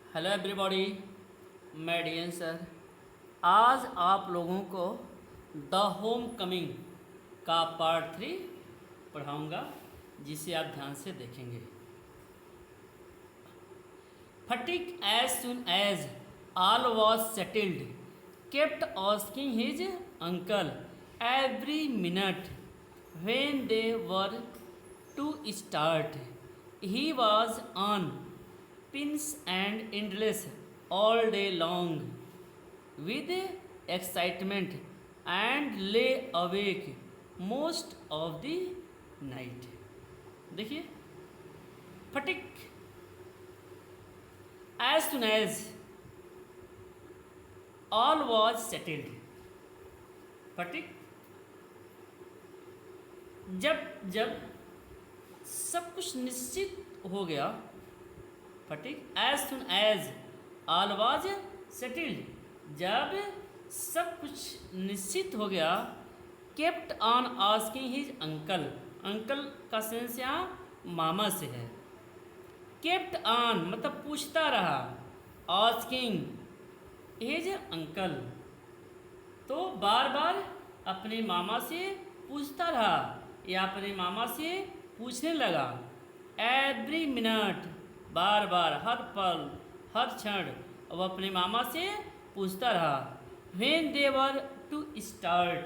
Hello everybody, मैं D N sir. आज आप लोगों को द होम कमिंग का पार्ट 3 पढ़ाऊंगा, जिसे आप ध्यान से देखेंगे। Phatik as soon as all was settled kept asking his uncle every minute when they were to start. He was on pins and endless all day long with excitement and lay awake most of the night. देखिए, फटिक as soon as all was settled. फटिक जब जब सब कुछ निश्चित हो गया। Phatik as soon as all was settled, जब सब कुछ निश्चित हो गया। Kept on asking his uncle, uncle का सेंस यहाँ मामा से है। केप्ट ऑन मतलब पूछता रहा, आस्किंग हिज अंकल तो बार बार अपने मामा से पूछता रहा या अपने मामा से पूछने लगा। एवरी मिनट बार बार, हर पल हर क्षण वह अपने मामा से पूछता रहा। When they were to start,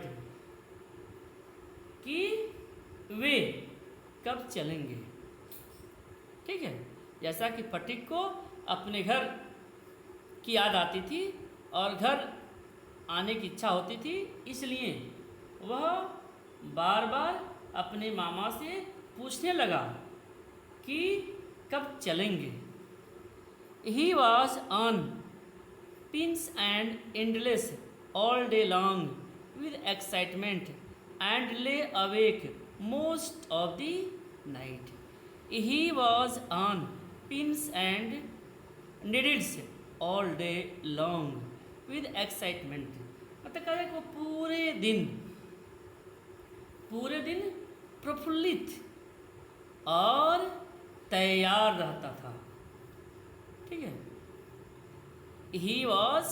कि वे कब चलेंगे। ठीक है, जैसा कि फटिक को अपने घर की याद आती थी और घर आने की इच्छा होती थी, इसलिए वह बार बार अपने मामा से पूछने लगा कि कब चलेंगे। He was on pins and endless all day long with excitement and lay awake most of the night. He was on pins and needles all day long with excitement, मतलब कह रहे कि वो पूरे दिन प्रफुल्लित और तैयार रहता था। ठीक है, ही was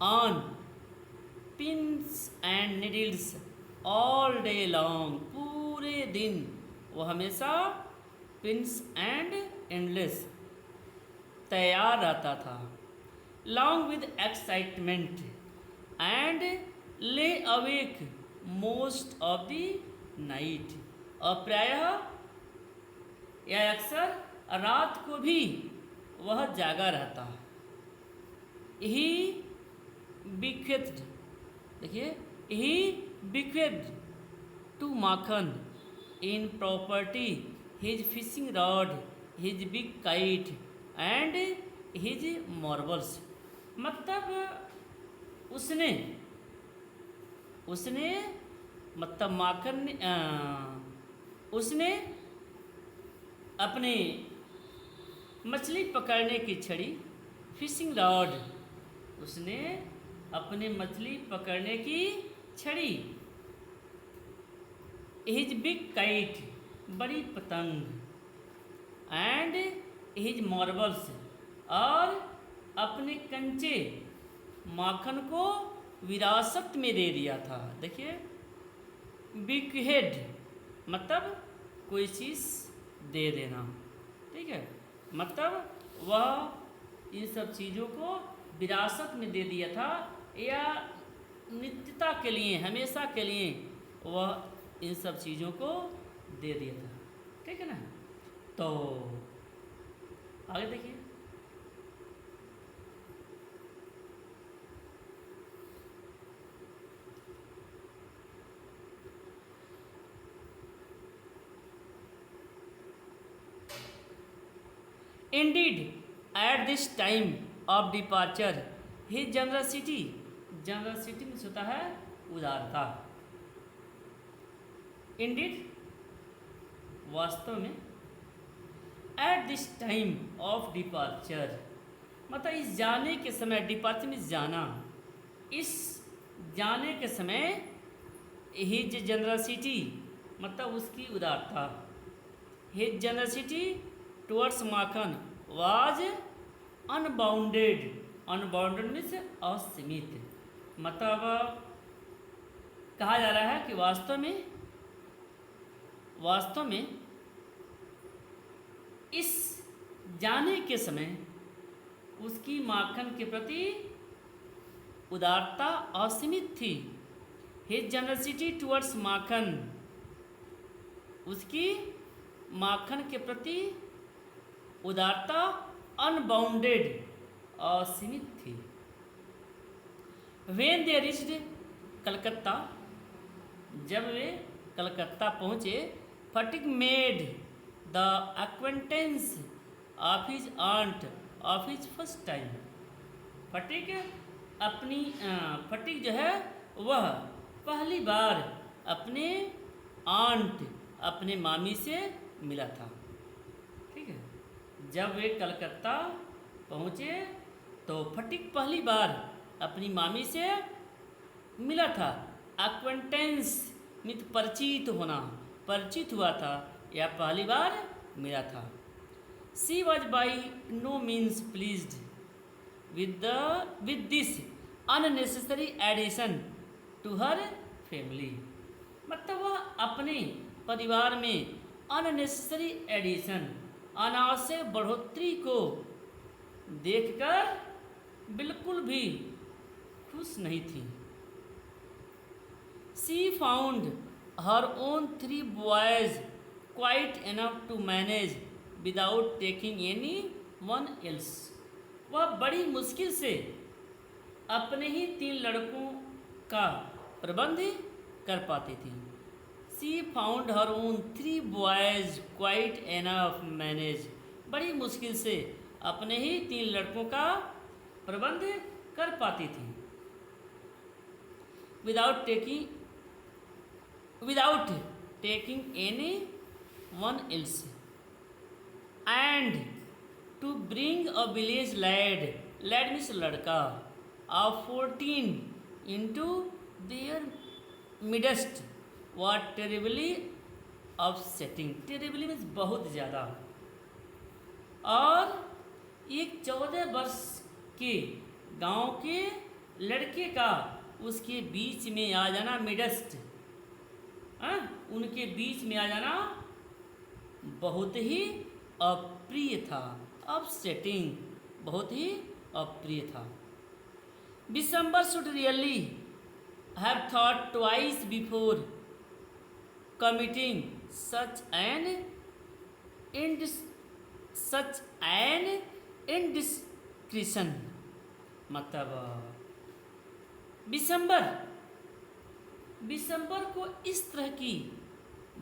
on pins and needles all day long, पूरे दिन वो हमेशा पिंस एंड एंडलेस तैयार रहता था। Long with excitement and lay awake most of the night, और प्रायः या अक्सर रात को भी वह जागा रहता। ही बिक्वेथ, देखिए, he bequeath to Makhan in property his fishing rod, his big kite and his marbles, मतलब उसने मतलब माखन ने उसने अपने मछली पकड़ने की छड़ी, फिशिंग रॉड, उसने अपने मछली पकड़ने की छड़ी, हिज बिग काइट, बड़ी पतंग, एंड हिज मार्बल्स, और अपने कंचे माखन को विरासत में दे दिया था। देखिए, बिग हेड मतलब कोई चीज़ दे देना। ठीक है, मतलब वह इन सब चीज़ों को विरासत में दे दिया था, या नित्यता के लिए, हमेशा के लिए वह इन सब चीज़ों को दे दिया था। ठीक है ना, तो आगे देखिए। Indeed, at this time of departure, his generosity means होता है उदारता। Indeed, वास्तव में, at this time of departure मतलब इस जाने के समय, डिपार्चर में जाना, इस जाने के समय, हिज जनरसिटी मतलब उसकी उदारता, his generosity towards Makhan was unbounded, unbounded means असीमित, मतलब कहा जा रहा है कि वास्तव में इस जाने के समय उसकी माखन के प्रति उदारता असीमित थी। हिज जनरसिटी टुवर्ड्स माखन, उसकी माखन के प्रति उदारता अनबाउंडेड, असीमित थी। वेन दे रिच्ड कलकत्ता, जब वे कलकत्ता पहुँचे, Phatik made the acquaintance of his aunt of his first time. Phatik जो है वह पहली बार अपने आंट, अपने मामी से मिला था। ठीक है, जब वे कलकत्ता पहुँचे तो फटिक पहली बार अपनी मामी से मिला था। एक्वेंटेंस मित परिचित होना, परिचित हुआ था या पहली बार मिला था। She was by no means pleased with this unnecessary addition to her family, मतलब वह अपने परिवार में अननेसेसरी एडिशन, अनावश्यक बढ़ोतरी को देखकर बिल्कुल भी खुश नहीं थी। She found her own 3 boys quite enough to manage without taking anyone else. वह बड़ी मुश्किल से अपने ही 3 लड़कों का प्रबंध कर पाती थी। She found her own 3 boys quite enough manage. बड़ी मुश्किल से अपने ही 3 लड़कों का प्रबंध कर पाती थी। Without taking anyone else, and to bring a village lad means लड़का of 14 into their midst was terribly upsetting. terribly means बहुत ज़्यादा, और एक 14 वर्ष के गांव के लड़के का उसके बीच में आ जाना, मिडस्ट, उनके बीच में आ जाना बहुत ही अप्रिय था। अपसेटिंग, बहुत ही अप्रिय था। December should really have thought twice before committing such an indiscretion, मतलब दिसंबर को इस तरह की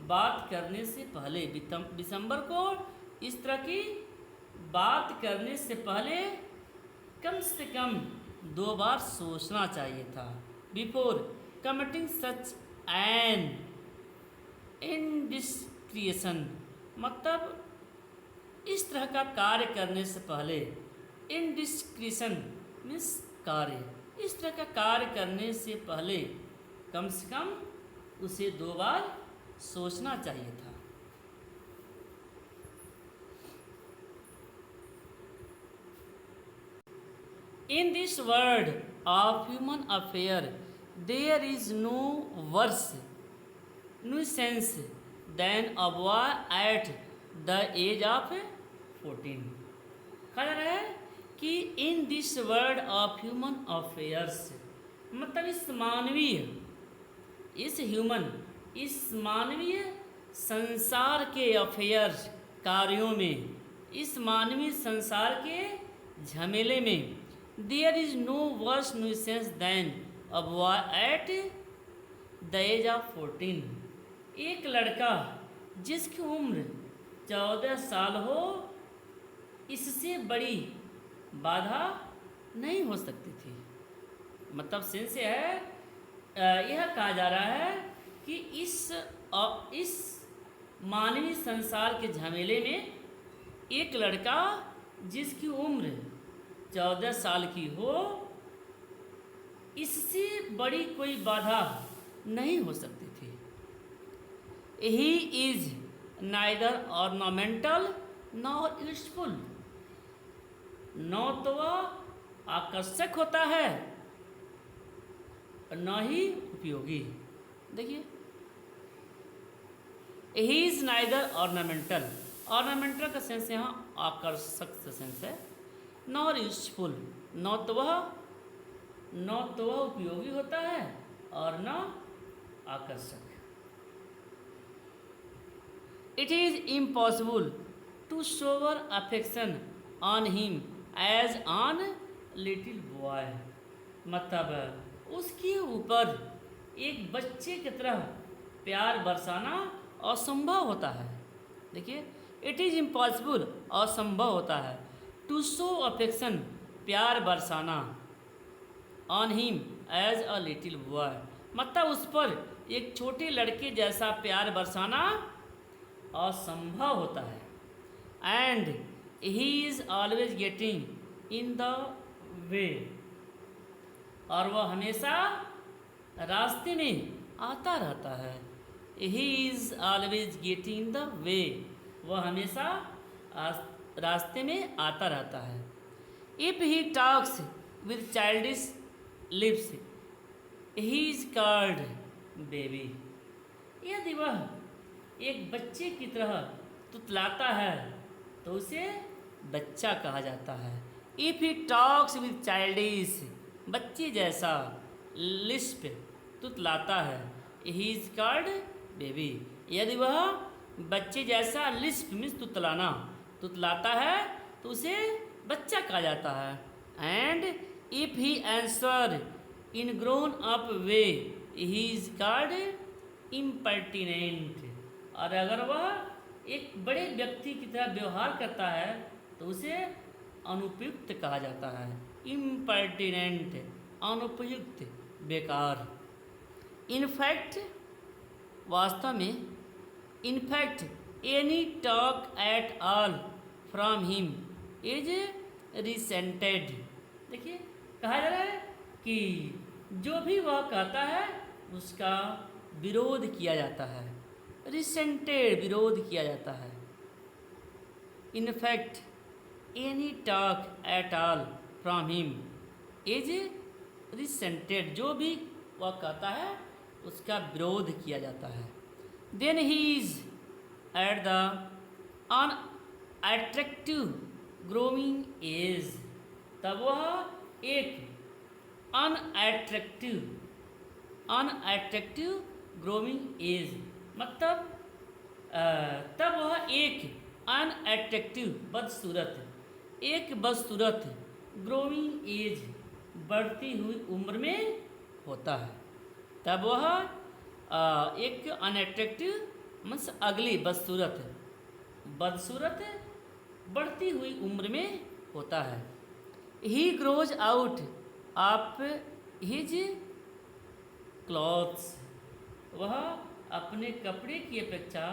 बात करने से पहले, दिसंबर को इस तरह की बात करने से पहले कम से कम 2 बार सोचना चाहिए था। बिफोर कमिटिंग सच एन इंडिस्क्रिएशन, मतलब इस तरह का कार्य करने से पहले, इंडिस्क्रिएशन मीन्स कार्य, इस तरह का कार्य करने से पहले कम से कम उसे 2 बार सोचना चाहिए था। In this world of human affair, there is no worse nuisance than a boy at the age of 14. कहा जा रहा है कि in this world of human affairs, मतलब इस मानवीय संसार के अफेयर्स, कार्यों में, इस मानवीय संसार के झमेले में, there is no worse nuisance than a boy at the age of 14, एक लड़का जिसकी उम्र 14 साल हो, इससे बड़ी बाधा नहीं हो सकती थी। मतलब सेंस यह कहा जा रहा है कि इस मानवीय संसार के झमेले में एक लड़का जिसकी उम्र 14 साल की हो, इससे बड़ी कोई बाधा नहीं हो सकती थी। He is neither ornamental nor useful, न तो वह आकर्षक होता है न ही उपयोगी। देखिए, he is neither ornamental, ornamental का सेंस यहाँ आकर्षक का सेंस है, नॉर यूजफुल, न तो वह उपयोगी होता है और न आकर्षक। It is impossible to shower affection on him as on little boy, मतलब उसके ऊपर एक बच्चे की तरह प्यार बरसाना असंभव होता है। देखिए, इट इज़ इम्पॉसिबल असंभव होता है, टू शो अफेक्शन प्यार बरसाना, on him as a little boy, मतलब उस पर एक छोटे लड़के जैसा प्यार बरसाना असंभव होता है। And he is always getting in the way, और वह हमेशा रास्ते में आता रहता है। He is always getting in the way, वह हमेशा रास्ते में आता रहता है। If he talks with childish lips he is called baby, यदि वह एक बच्चे की तरह तुतलाता है तो उसे बच्चा कहा जाता है। If he talks with childish, बच्चे जैसा, लिस्प तुतलाता है, ही इज़ कॉल्ड बेबी, यदि वह बच्चे जैसा लिस्प मीन्स तुतलाता है तो उसे बच्चा कहा जाता है। And if he answer in grown up way he is called impertinent, और अगर वह एक बड़े व्यक्ति की तरह व्यवहार करता है तो उसे अनुपयुक्त कहा जाता है। इम्पर्टिनेंट, अनुपयुक्त, बेकार। इनफैक्ट, वास्तव में, in fact any talk at all from him is resented. देखिए, कहा जा रहा है कि जो भी वह कहता है उसका विरोध किया जाता है, रिसेंटेड, विरोध किया जाता है। In fact any talk at all from him is resented, जो भी वह कहता है उसका विरोध किया जाता है। Then he is at the unattractive growing age, तब वह एक अनअट्रैक्टिव ग्रोइंग एज, मतलब तब वह एक अनअट्रैक्टिव, बदसूरत, एक बदसूरत, ग्रोइंग एज, बढ़ती हुई उम्र में होता है। तब वह एक अनअट्रैक्टिव मीन्स अगली, बदसूरत बढ़ती हुई उम्र में होता है। He grows out of his clothes, वह अपने कपड़े की अपेक्षा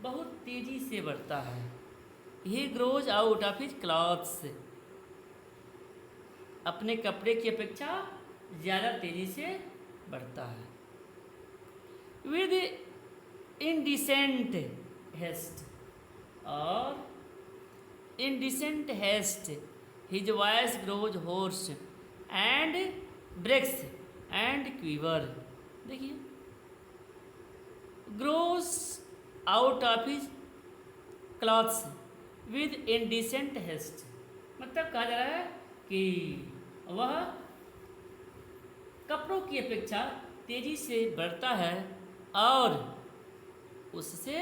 बहुत तेज़ी से बढ़ता है। He grows out of his clothes, अपने कपड़े की अपेक्षा ज़्यादा तेज़ी से बढ़ता है। विद इंडिसेंट हेस्ट, और indecent haste his voice grows hoarse and breaks and quiver. देखिए, grows out of his clothes with indecent haste, मतलब कहा जा रहा है कि वह कपड़ों की अपेक्षा तेज़ी से बढ़ता है और उससे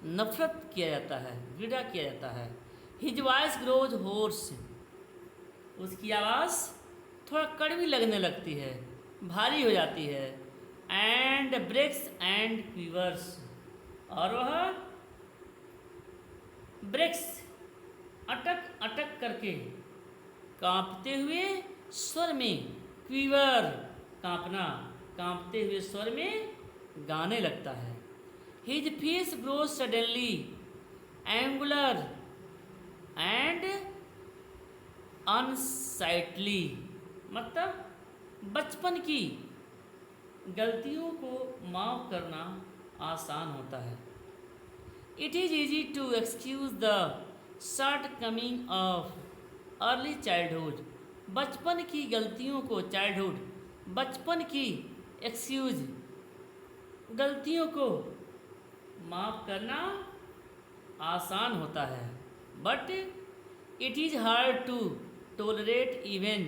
नफरत किया जाता है, घृणा किया जाता है। हिज वॉइस ग्रोज होर्स, उसकी आवाज़ थोड़ा कड़वी लगने लगती है, भारी हो जाती है। एंड ब्रेक्स एंड क्वीवर्स, और वह ब्रेक्स, अटक अटक करके, कांपते हुए स्वर में, क्वीवर, कांपना, कांपते हुए स्वर में गाने लगता है। His face grows suddenly angular and unsightly, मतलब बचपन की गलतियों को माफ़ करना आसान होता है। It is easy to excuse the shortcoming of early childhood, बचपन की गलतियों को, चाइल्डहुड बचपन की, एक्सक्यूज गलतियों को माफ़ करना आसान होता है, but it is hard to tolerate even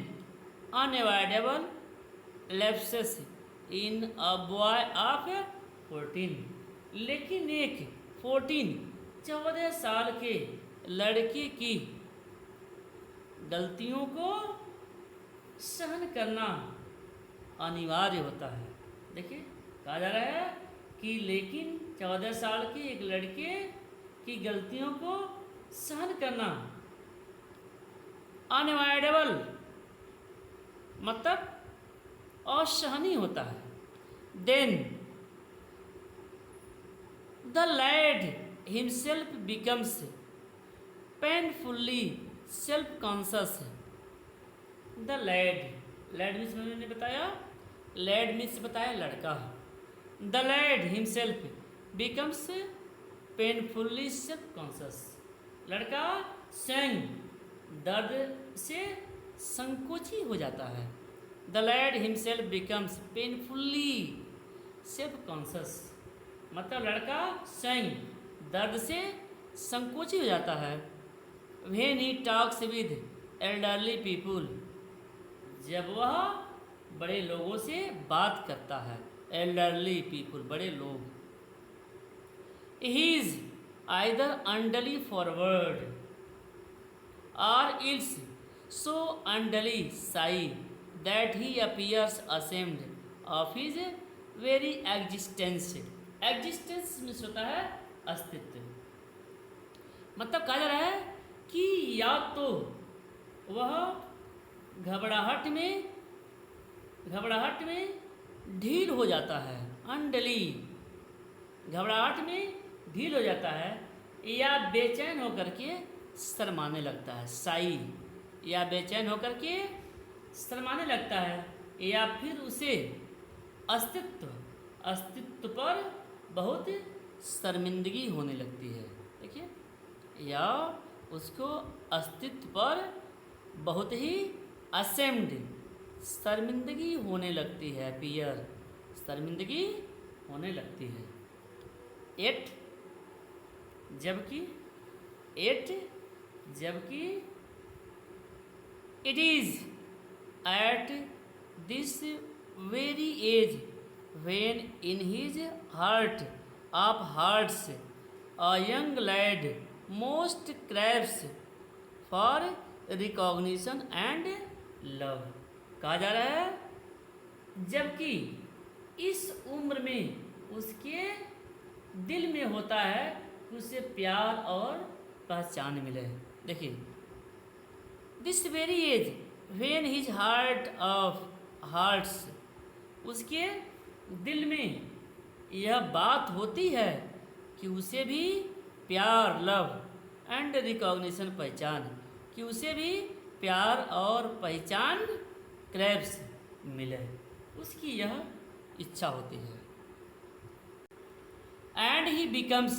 unavoidable lapses in a boy of 14। लेकिन एक 14 साल के लड़के की गलतियों को सहन करना अनिवार्य होता है। देखिए कहा जा रहा है कि लेकिन 14 साल के एक लड़के की गलतियों को सहन करना अनअवॉइडेबल मतलब असहनीय होता है। Then the lad himself becomes painfully self conscious. The lad, lad means मैंने बताया, लैड मीन्स बताया लड़का। The lad himself becomes painfully self conscious, लड़का स्वयं दर्द से संकोची हो जाता है। The lad himself becomes painfully self conscious मतलब लड़का स्वयं दर्द से संकोची हो जाता है। When he talks with elderly people, जब वह बड़े लोगों से बात करता है। एल्डरली पीपुल बड़े लोग। He is either unduly forward और its so unduly shy that he appears ashamed of his very existence. Existence means होता है अस्तित्व, मतलब कहा जा रहा है कि या तो वह घबराहट में ढील हो जाता है, अंडली घबराहट में ढील हो जाता है, या बेचैन होकर के शर्माने लगता है। साई या बेचैन होकर के शर्माने लगता है, या फिर उसे अस्तित्व पर बहुत शर्मिंदगी होने लगती है। देखिए, या उसको अस्तित्व पर बहुत ही असेम्ड शर्मिंदगी होने लगती है। पियर शर्मिंदगी होने लगती है। एट जबकि it is at this very age when in his heart of hearts a young lad most craves for recognition and love। कहा जा रहा है जबकि इस उम्र में उसके दिल में होता है कि उसे प्यार और पहचान मिले। देखिए, this very age when his heart of hearts, उसके दिल में यह बात होती है कि उसे भी प्यार, लव एंड रिकॉग्निशन पहचान, कि उसे भी प्यार और पहचान क्रैब्स मिले, उसकी यह इच्छा होती है। And he becomes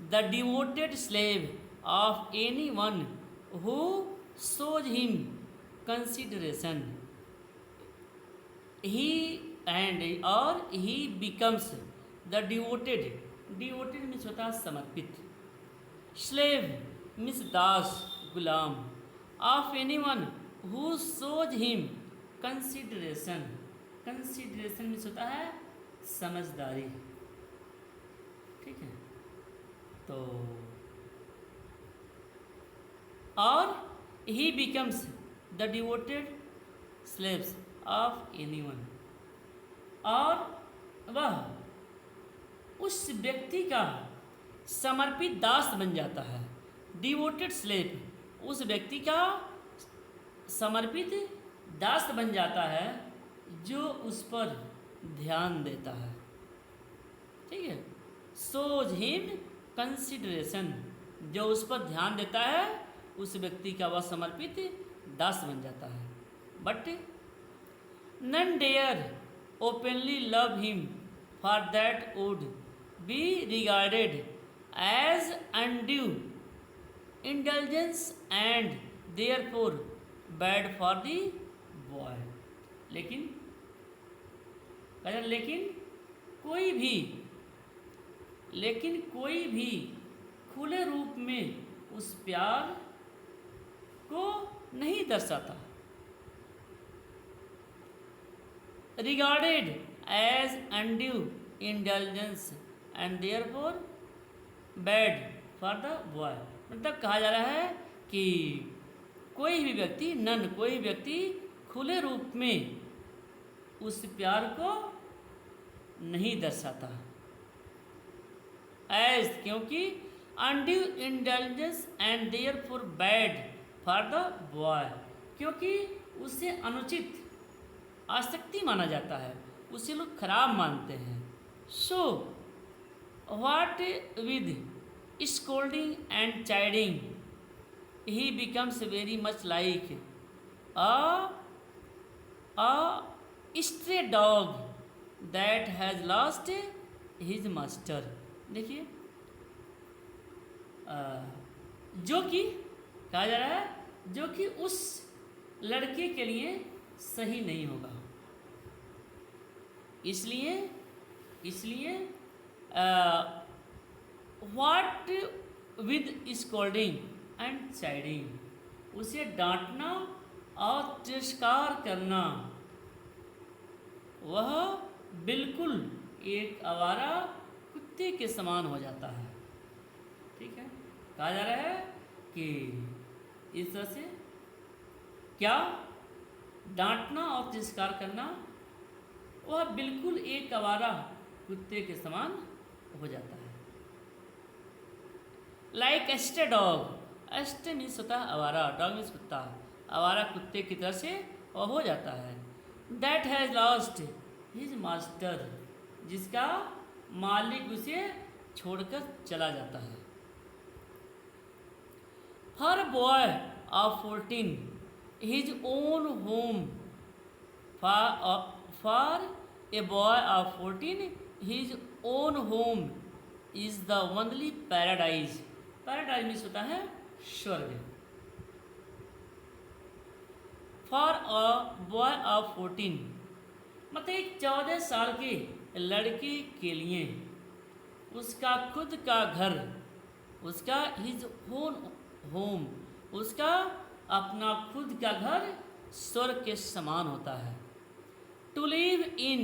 the devoted slave of any one who shows him consideration. He becomes the devoted means होता है समर्पित, slave means Das, Ghulam, of any one who shows him consideration means होता है समझदारी। ठीक है, तो और ही becomes the devoted slaves of any one, और वह उस व्यक्ति का समर्पित दास बन जाता है। डिवोटेड स्लेव उस व्यक्ति का समर्पित दास बन जाता है जो उस पर ध्यान देता है। ठीक है, शोज हिम कंसिडरेशन, जो उस पर ध्यान देता है उस व्यक्ति का वह समर्पित दास बन जाता है। But none dare openly love him, for that would be regarded as undue indulgence and therefore bad for the boy. लेकिन लेकिन कोई भी खुले रूप में उस प्यार को नहीं दर्शाता। Regarded as undue indulgence and therefore bad for the boy. मतलब कहा जा रहा है कि कोई भी व्यक्ति खुले रूप में उस प्यार को नहीं दर्शाता। एज क्योंकि undue indulgence and therefore bad for the boy, क्योंकि उससे अनुचित आसक्ति माना जाता है, उसे लोग खराब मानते हैं। So what with scolding and chiding he becomes very much like a stray dog that has lost his master। देखिए जो कि कहा जा रहा है जो कि उस लड़के के लिए सही नहीं होगा। इसलिए what with scolding and chiding, उसे डांटना और तिरस्कार करना, वह बिल्कुल एक आवारा कुत्ते के समान हो जाता है। ठीक है, कहा जा रहा है कि इस तरह से क्या डांटना और तिरस्कार करना, वह बिल्कुल एक आवारा कुत्ते के समान हो जाता है। लाइक एस्टे डॉग, एस्टे मीन्स होता है आवारा, डॉग मीन्स कुत्ता, आवारा कुत्ते की तरह से वह हो जाता है। That has lost his master, जिसका मालिक उसे छोड़कर चला जाता है। For boy of 14 his own home, for a boy of 14 his own home is the only paradise. Paradise means होता है स्वर्ग। फॉर अ बॉय ऑफ 14 मतलब एक 14 साल के लड़के के लिए उसका खुद का घर, उसका हिज ओन होम, उसका अपना खुद का घर स्वर्ग के समान होता है। To live in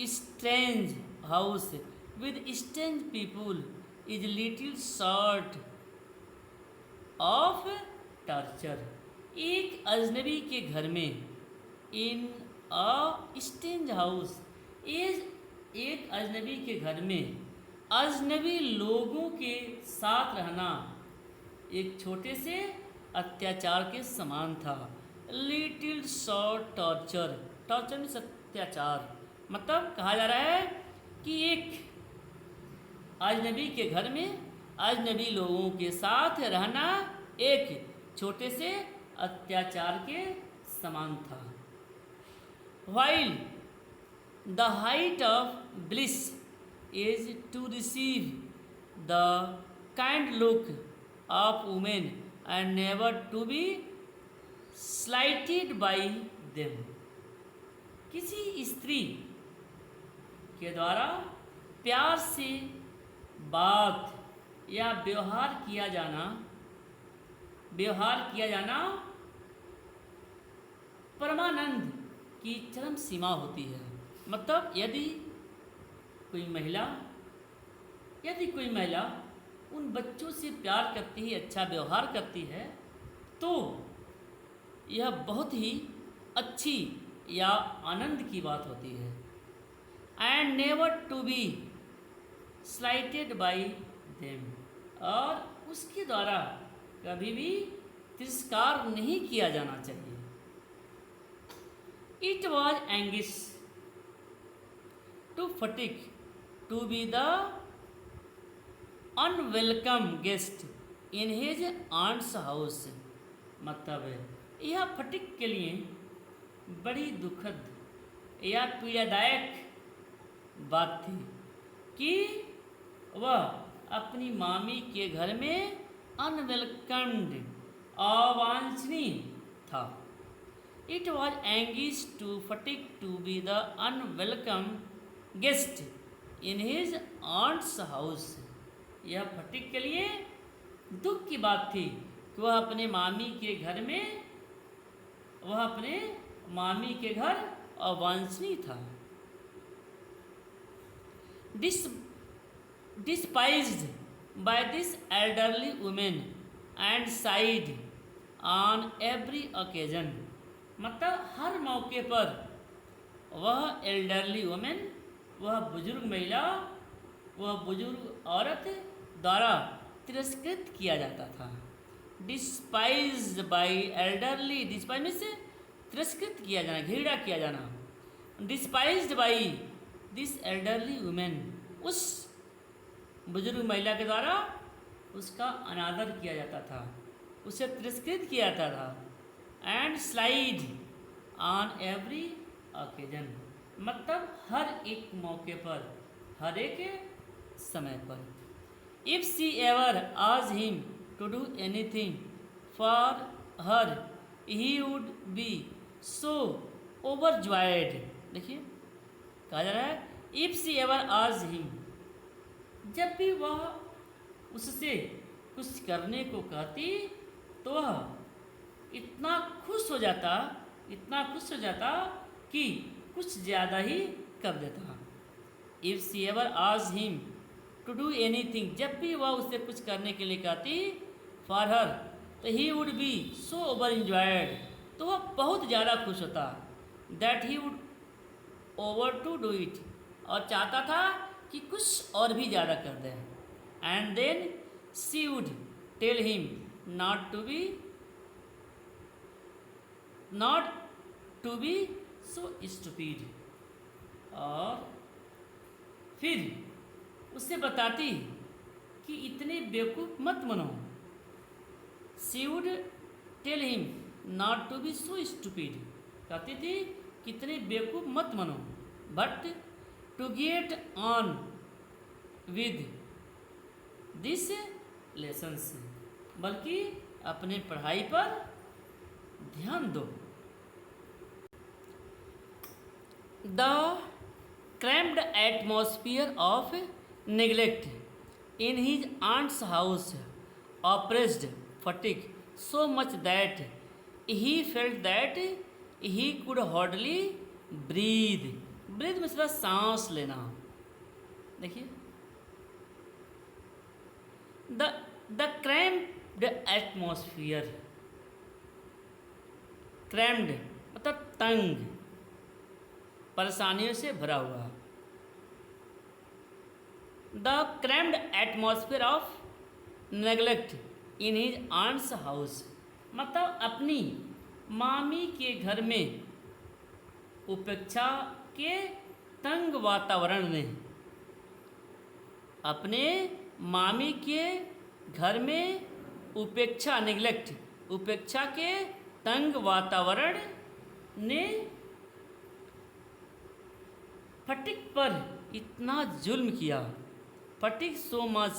strange house with strange people is little short of torture. एक अजनबी के घर में, इन अ स्ट्रेंज हाउस, एक अजनबी के घर में अजनबी लोगों के साथ रहना एक छोटे से अत्याचार के समान था। लिटिल शॉर्ट टॉर्चर, टॉर्चर में अत्याचार, मतलब कहा जा रहा है कि एक अजनबी के घर में अजनबी लोगों के साथ रहना एक छोटे से अत्याचार के समान था। While the height of bliss is to receive the kind look of women and never to be slighted by them। किसी स्त्री के द्वारा प्यार से बात या व्यवहार किया जाना परमानंद की चरम सीमा होती है। मतलब यदि कोई महिला उन बच्चों से प्यार करती है, अच्छा व्यवहार करती है, तो यह बहुत ही अच्छी या आनंद की बात होती है। And never to be slighted by them, और उसके द्वारा कभी भी तिरस्कार नहीं किया जाना चाहिए। It was anguish to Fatik to be the unwelcome guest in his aunt's house। मतलब यह फटिक के लिए बड़ी दुखद या पीड़ादायक बात थी कि वह अपनी मामी के घर में अनवेलकम्ड अवांछनीय था। It was anguish to Phatik to be the unwelcome guest in his aunt's house. यह फटिक के लिए दुख की बात थी कि वह अपने मामी के घर में अवांछनीय था। Despised by this elderly woman and sighed on every occasion। मतलब हर मौके पर वह एल्डरली वुमेन, वह बुजुर्ग औरत द्वारा तिरस्कृत किया जाता था। डिस्पाइज्ड बाई एल्डरली, डिस्पाइज में से तिरस्कृत किया जाना, घृणा किया जाना। डिस्पाइज्ड बाई दिस एल्डरली वुमेन, उस बुजुर्ग महिला के द्वारा उसका अनादर किया जाता था, उसे तिरस्कृत किया जाता था। And slighted on every occasion, मतलब हर एक मौके पर, हर एक समय पर। If she ever asked him to do anything for her he would be so overjoyed. देखिए कहा जा रहा है if she ever asked him, जब भी वह उससे कुछ करने को कहती तो वह इतना खुश हो जाता कि कुछ ज़्यादा ही कर देता। If she ever asked him to do anything, जब भी वह उससे कुछ करने के लिए कहती फॉर हर, तो he would be so over enjoyed, तो वह बहुत ज़्यादा खुश होता। That he would over to do it, और चाहता था कि कुछ और भी ज़्यादा कर दे। And then she would tell him not to be so stupid, और फिर उससे बताती कि इतने बेवकूफ़ मत बनो। She would tell him not to be so stupid, कहती थी कितने बेवकूफ़ मत बनो। But to get on with this lessons, बल्कि अपने पढ़ाई पर ध्यान दो। The cramped atmosphere of neglect in his aunt's house oppressed Fatick so much that he felt that he could hardly breathe। Breathe में सिर्फ सांस लेना। देखिए द क्रैम्प्ड एटमॉस्फियर, क्रैम्ड मतलब तंग, परेशानियों से भरा हुआ। The crammed atmosphere of neglect in his aunt's house, मतलब अपनी मामी के घर में उपेक्षा के तंग वातावरण में, अपने मामी के घर में उपेक्षा, निगलेक्ट, उपेक्षा के तंग वातावरण ने फटिक पर इतना जुल्म किया। फटिक सो मच,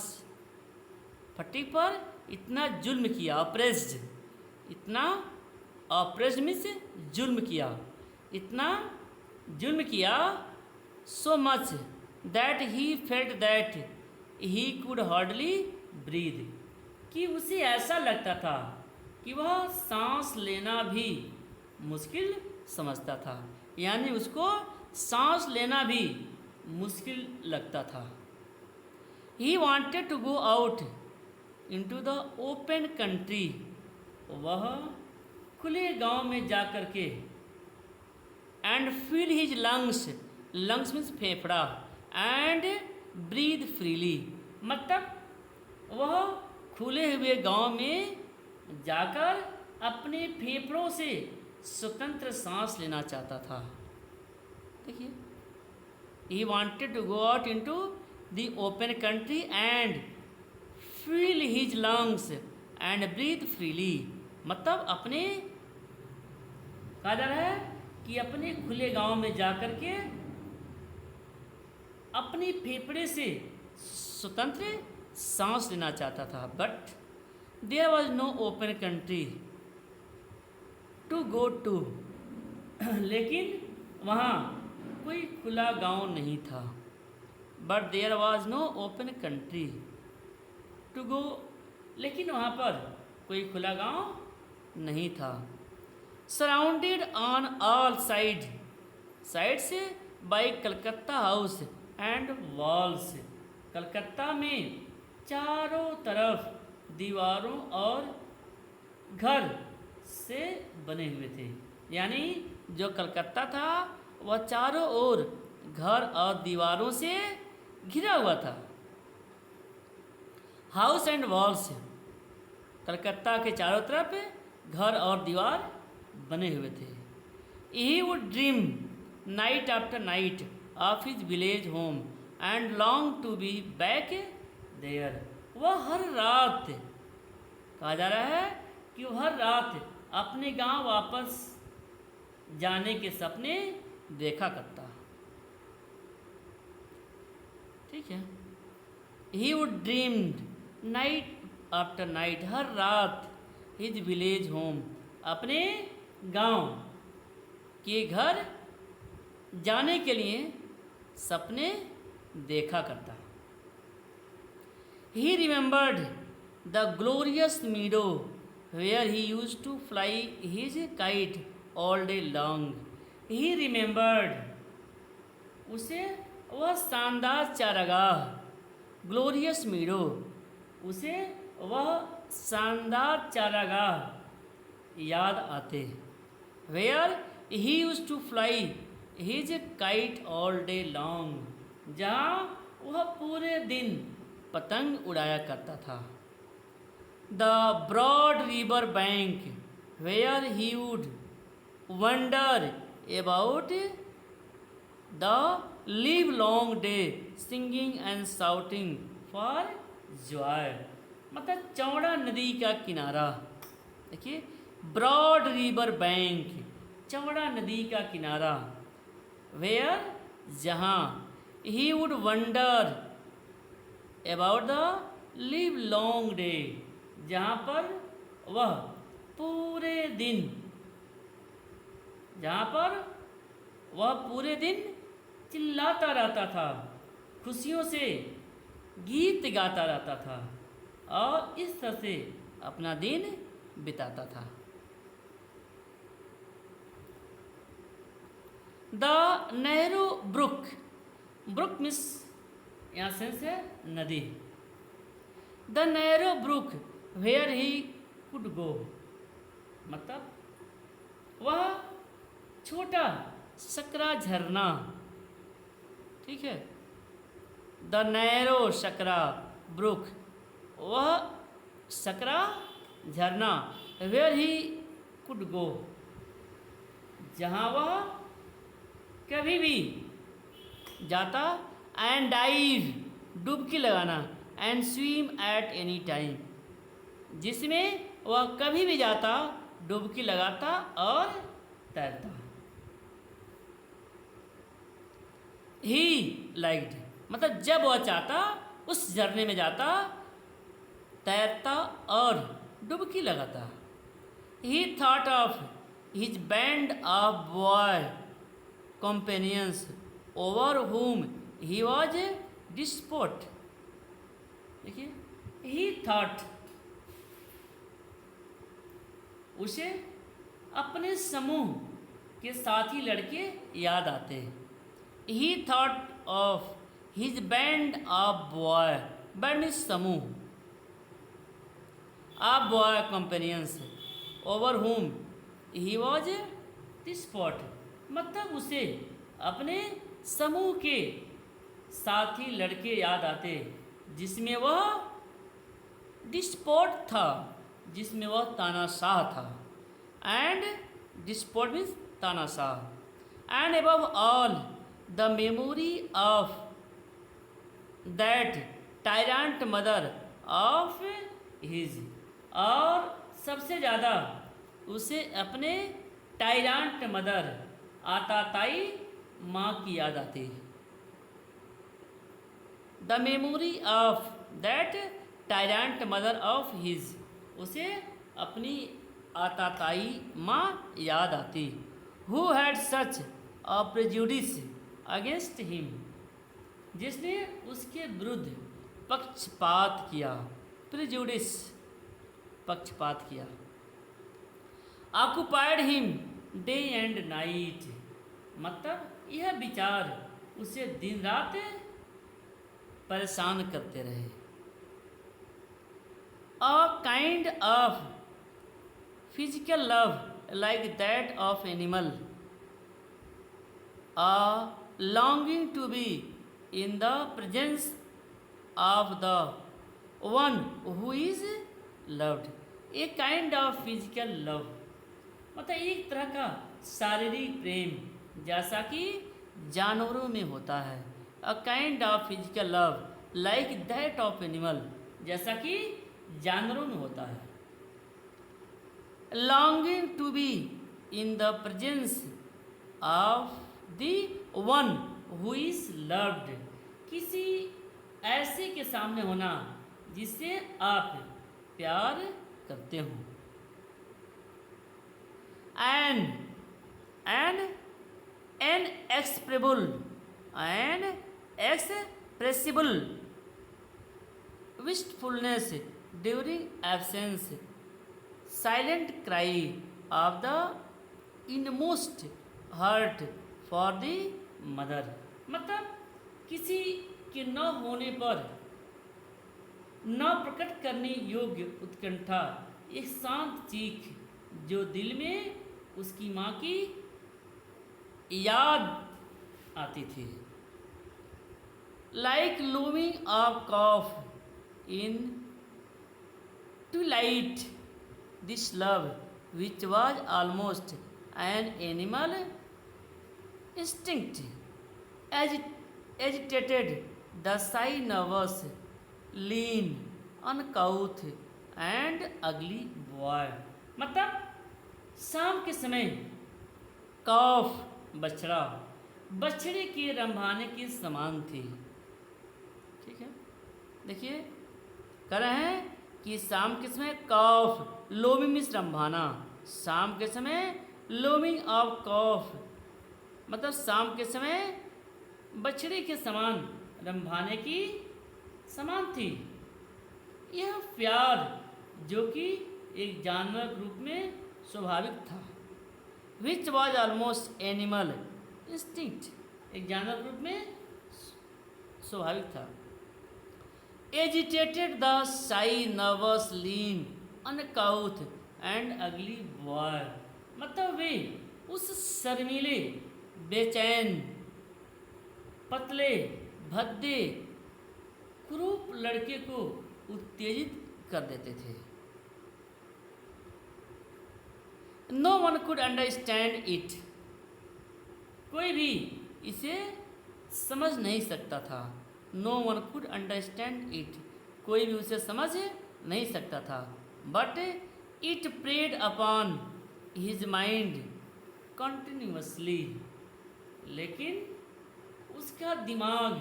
फटिक पर इतना जुल्म किया। अप्रेस्ड, इतना अप्रेस्ड मीन्स जुल्म किया, इतना जुल्म किया। So much that he felt that he could hardly breathe, कि उसे ऐसा लगता था कि वह सांस लेना भी मुश्किल समझता था, यानी उसको सांस लेना भी मुश्किल लगता था। He wanted to go out into the open country, वह खुले गांव में जा कर के and feel his lungs, lungs means फेफड़ा, एंड ब्रीद फ्रीली, मतलब वह खुले हुए गांव में जाकर अपने फेफड़ों से स्वतंत्र सांस लेना चाहता था। देखिए, he wanted to go out into the open country and feel his lungs and breathe freely, मतलब अपने, कहा जा रहा है कि अपने खुले गांव में जाकर के अपने फेफड़े से स्वतंत्र सांस लेना चाहता था। But there was no open country to go to. लेकिन वहाँ कोई खुला गांव नहीं था। But there was no open country to go, लेकिन वहाँ पर कोई खुला गांव नहीं था। Surrounded on all side, side से by Calcutta house and walls, Calcutta में चारों तरफ दीवारों और घर से बने हुए थे। यानी जो कलकत्ता था वह चारों ओर घर और दीवारों से घिरा हुआ था। हाउस एंड वॉल्स, कलकत्ता के चारों तरफ घर और दीवार बने हुए थे। He would dream night after night of his village home and long to be back there. वह हर रात, कहा जा रहा है कि वह हर रात अपने गांव वापस जाने के सपने देखा करता। ठीक है। He would dreamed night after night, हर रात हिज विलेज होम, अपने गांव के घर जाने के लिए सपने देखा करता। He remembered the glorious meadow where he used to fly his kite all day long. He remembered, उसे वह शानदार चारागाह, ग्लोरियस मीडो, उसे वह शानदार चारागाह याद आते। Where he used to fly his kite all day long, जहाँ वह पूरे दिन पतंग उड़ाया करता था। The broad river bank where he would wander about the livelong day singing and shouting for joy. मतलब चौड़ा नदी का किनारा, देखिए ब्रॉड रिवर बैंक, चौड़ा नदी का किनारा, वेयर, जहाँ, ही would wander about the livelong day, जहाँ पर वह पूरे दिन, जहाँ पर वह पूरे दिन चिल्लाता रहता था, खुशियों से गीत गाता रहता था और इस तरह से अपना दिन बिताता था। द नेहरू ब्रुक, ब्रुक मिस यहाँ सेंस है नदी। The narrow brook where he could go, मतलब वह छोटा सकरा झरना, ठीक है। द नैरो सकरा ब्रुक, वह सकरा झरना, वेयर ही कुड गो, जहाँ वह कभी भी जाता, एंड डाइव, डुबकी लगाना, and swim at any time, जिसमें वह कभी भी जाता, डुबकी लगाता और तैरता। ही लाइक्ड, मतलब जब वह चाहता उस झरने में जाता, तैरता और डुबकी लगाता। ही thought of his band of boy companions over whom he was a despot। देखिए, ही थॉट, उसे अपने समूह के साथी लड़के याद आते। He thought of his band of boy, band is समूह, of boy companions over whom he was a despot, मतलब उसे अपने समूह के साथी लड़के याद आते जिसमें वह डिस्पोट था, जिसमें वह तानाशाह था। एंड डिस्पोट मीन्स तानाशाह। And above all the memory of that tyrant mother of his, और सबसे ज़्यादा उसे अपने टायरेंट मदर, आताताई माँ की याद आती। The memory of that tyrant mother of his, उसे अपनी आताताई माँ याद आती। Who had such a prejudice against him, जिसने उसके विरुद्ध पक्षपात किया। प्रेजुडिस, पक्षपात किया। Occupied him day and night, मतलब यह विचार उसे दिन रात परेशान करते रहे। A kind of physical love like that of animal, a longing to be in the presence of the one who is loved. A kind of physical love, मतलब एक तरह का शारीरिक प्रेम जैसा कि जानवरों में होता है। A kind of physical love like that of animal, जैसा कि जानवरों में होता है। Longing to be in the presence of the one who is loved, किसी ऐसे के सामने होना जिससे आप प्यार करते हो। An inexpressible wistfulness during absence, silent cry of the inmost hurt for the mother, मतलब किसी के न होने पर न प्रकट करने योग्य उत्कंठा, एक शांत चीख जो दिल में उसकी माँ की याद आती थी। Like looming of calf in twilight, this love which was almost an animal instinct agitated the shy nervous lean uncouth and ugly boy, मतलब शाम के समय कौफ बछड़ा बछड़े के रंभाने के समान थी। ठीक है, देखिए कह रहे हैं कि शाम के समय कौफ, लोमिंग मीन्स रंभाना, शाम के समय लोमिंग ऑफ कौफ, मतलब शाम के समय बछड़े के समान रंभाने की समान थी। यह प्यार जो कि एक जानवर के रूप में स्वाभाविक था। विच वॉज ऑलमोस्ट एनिमल इंस्टिंक्ट, एक जानवर के रूप में स्वाभाविक था। एजिटेटेड द शाई नर्वस लीन अनकाउथ एंड अगली बॉय, मतलब वे उस शर्मीले बेचैन पतले भद्दे कुरूप लड़के को उत्तेजित कर देते थे। No one could understand it, कोई भी इसे समझ नहीं सकता था। No one could understand it, कोई भी उसे समझ नहीं सकता था। But it preyed upon his mind continuously, लेकिन उसका दिमाग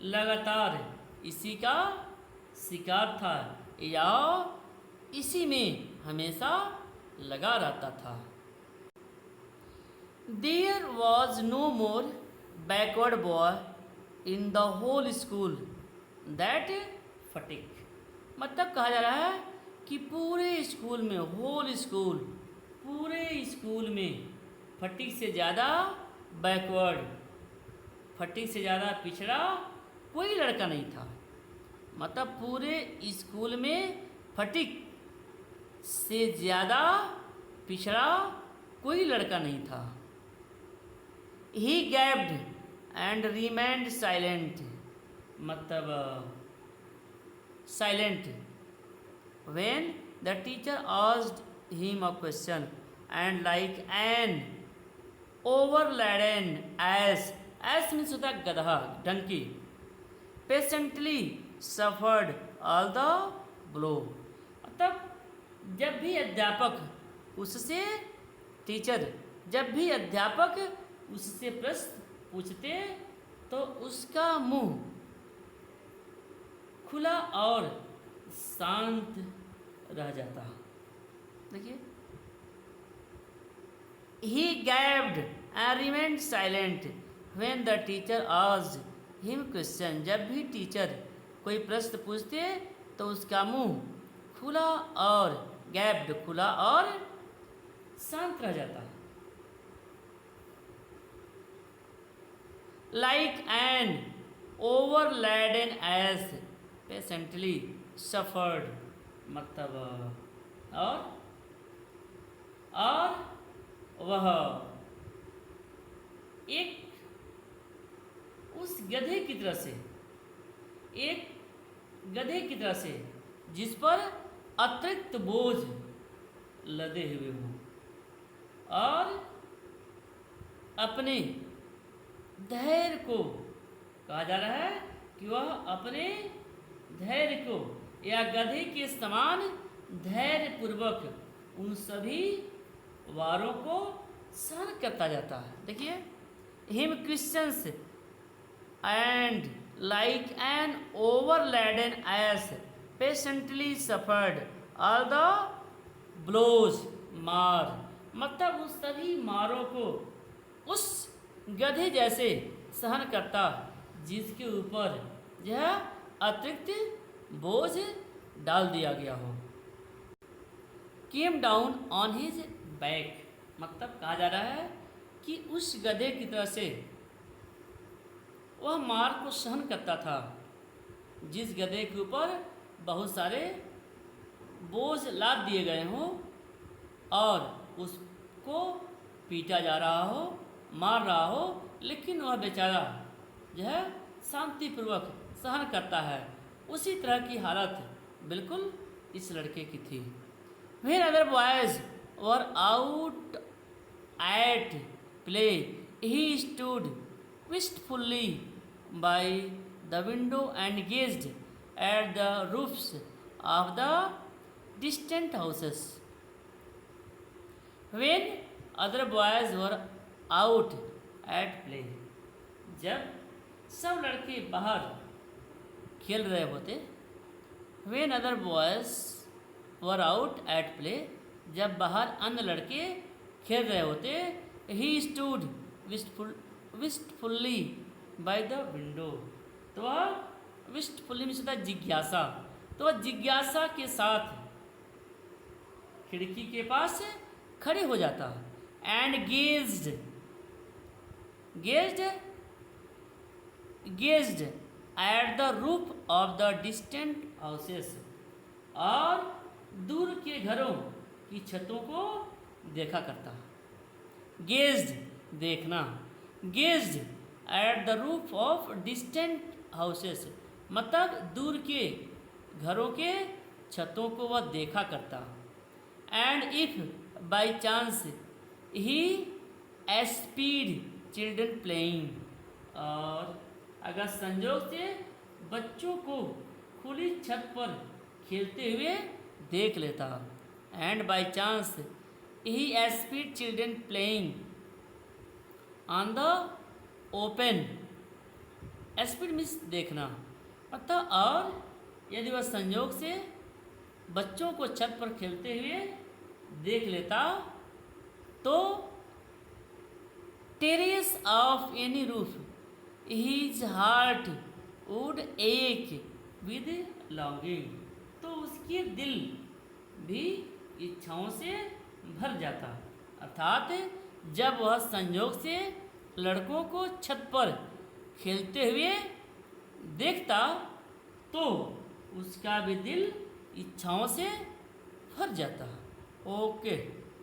लगातार इसी का शिकार था या इसी में हमेशा लगा रहता था। There was no more backward boy in the whole school that Phatik, मतलब कहा जा रहा है कि पूरे स्कूल में, होल स्कूल, पूरे स्कूल में फटिक से ज़्यादा बैकवर्ड, फटिक से ज़्यादा पिछड़ा कोई लड़का नहीं था। मतलब पूरे स्कूल में फटिक से ज़्यादा पिछड़ा कोई लड़का नहीं था। He gaped and remained silent, मतलब silent when the teacher asked him a question and like an overladen ass means होता है गधा, donkey, patiently suffered all the blow, मतलब जब भी अध्यापक उससे, टीचर जब भी अध्यापक उससे प्रश्न पूछते तो उसका मुंह खुला और शांत रह जाता। देखिए, he gaped and remained silent when the teacher asked him question. जब भी टीचर कोई प्रश्न पूछते तो उसका मुंह खुला और गैप्ड, खुला और शांत रह जाता है। Like an overladen as patiently suffered, मतलब और वह एक उस गधे की तरह से, एक गधे की तरह से जिस पर अतिरिक्त बोझ लदे हुए हों, और अपने धैर्य को कहा जा रहा है कि वह अपने धैर्य को या गधे के समान धैर्य पूर्वक उन सभी वारों को सहन करता जाता है। देखिए, him questions and like an overladen ass patiently suffered all the blows मार, मतलब उस सभी मारों को उस गधे जैसे सहन करता जिसके ऊपर यह अतिरिक्त बोझ डाल दिया गया हो। Came down on his back, मतलब कहा जा रहा है कि उस गधे की तरह से वह मार को सहन करता था जिस गधे के ऊपर बहुत सारे बोझ लाद दिए गए हों और उसको पीटा जा रहा हो, मार रहा हो, लेकिन वह बेचारा जो है शांतिपूर्वक सहन करता है। उसी तरह की हालत बिल्कुल इस लड़के की थी। When other boys were out at play, he stood wistfully by the window and gazed at the roofs of the distant houses. When other boys were out at play, जब सब लड़के बाहर खेल रहे होते, when other boys were out at play, जब बाहर अन्य लड़के खेल रहे होते, he stood wistfully by the window, तो वह wistfully में होता जिज्ञासा, तो वह जिज्ञासा के साथ खिड़की के पास खड़े हो जाता and gazed at the roof of the distant houses, और दूर के घरों की छतों को देखा करता। gazed देखना, gazed at the roof of distant houses, मतलब दूर के घरों के छतों को वह देखा करता। and if by chance he espied children playing, और अगर संजोग से बच्चों को खुली छत पर खेलते हुए देख लेता। and by chance he espied children playing on the open, espied means देखना, मतलब और यदि वह संयोग से बच्चों को छत पर खेलते हुए देख लेता तो terrace of any roof his heart would ache with longing, तो उसके दिल भी इच्छाओं से भर जाता। अर्थात जब वह संयोग से लड़कों को छत पर खेलते हुए देखता तो उसका भी दिल इच्छाओं से भर जाता। ओके।